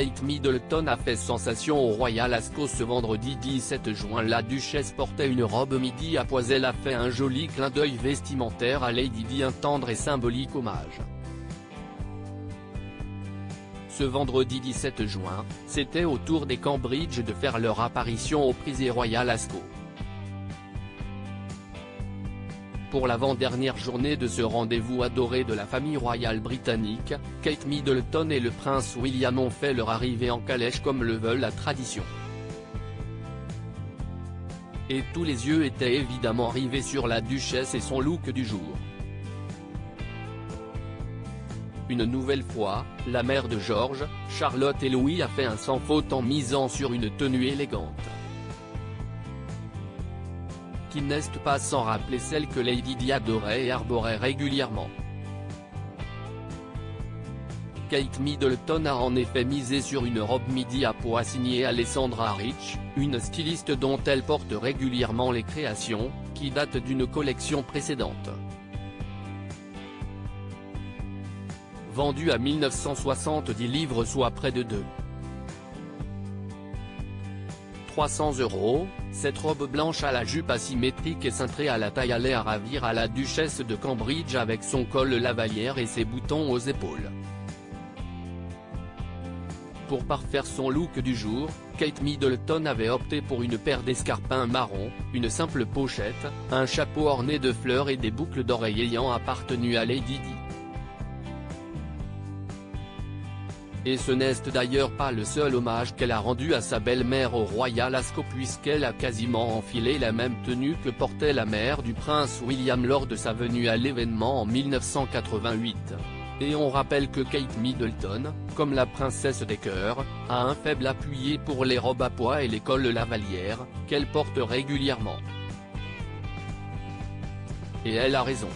Kate Middleton a fait sensation au Royal Ascot ce vendredi 17 juin. La duchesse portait une robe midi à pois. Elle a fait un joli clin d'œil vestimentaire à Lady Di, un tendre et symbolique hommage. Ce vendredi 17 juin, c'était au tour des Cambridge de faire leur apparition au Prisé Royal Ascot. Pour l'avant-dernière journée de ce rendez-vous adoré de la famille royale britannique, Kate Middleton et le prince William ont fait leur arrivée en calèche comme le veut la tradition. Et tous les yeux étaient évidemment rivés sur la duchesse et son look du jour. Une nouvelle fois, la mère de George, Charlotte et Louis a fait un sans faute en misant sur une tenue élégante, qui n'est pas sans rappeler celle que Lady Di adorait et arborait régulièrement. Kate Middleton a en effet misé sur une robe midi à pois signée Alessandra Rich, une styliste dont elle porte régulièrement les créations, qui datent d'une collection précédente. Vendue à 1970 livres, soit près de 300 €, cette robe blanche à la jupe asymétrique et cintrée à la taille allait à ravir à la duchesse de Cambridge avec son col lavalière et ses boutons aux épaules. Pour parfaire son look du jour, Kate Middleton avait opté pour une paire d'escarpins marron, une simple pochette, un chapeau orné de fleurs et des boucles d'oreilles ayant appartenu à Lady Di. Et ce n'est d'ailleurs pas le seul hommage qu'elle a rendu à sa belle-mère au Royal Ascot, puisqu'elle a quasiment enfilé la même tenue que portait la mère du prince William lors de sa venue à l'événement en 1988. Et on rappelle que Kate Middleton, comme la princesse des cœurs, a un faible appuyé pour les robes à pois et les cols lavalières, qu'elle porte régulièrement. Et elle a raison.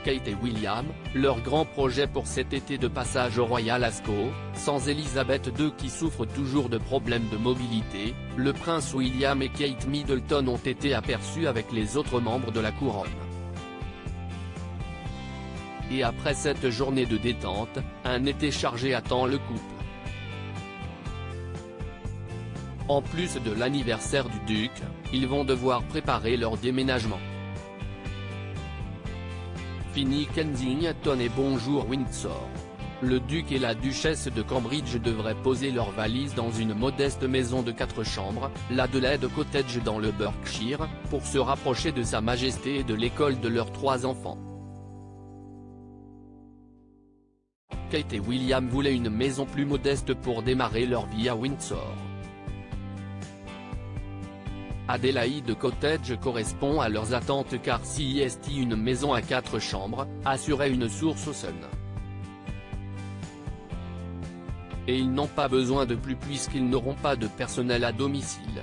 Kate et William, leur grand projet pour cet été de passage au Royal Ascot, sans Elisabeth II qui souffre toujours de problèmes de mobilité, le prince William et Kate Middleton ont été aperçus avec les autres membres de la couronne. Et après cette journée de détente, un été chargé attend le couple. En plus de l'anniversaire du duc, ils vont devoir préparer leur déménagement. Fini Kensington et bonjour Windsor. Le duc et la duchesse de Cambridge devraient poser leurs valises dans une modeste maison de 4 chambres, l'Adelaide Cottage dans le Berkshire, pour se rapprocher de Sa Majesté et de l'école de leurs 3 enfants. Kate et William voulaient une maison plus modeste pour démarrer leur vie à Windsor. Adelaide Cottage correspond à leurs attentes car si est une maison à 4 chambres, assurait une source au Sun. Et ils n'ont pas besoin de plus puisqu'ils n'auront pas de personnel à domicile.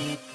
Mm-hmm.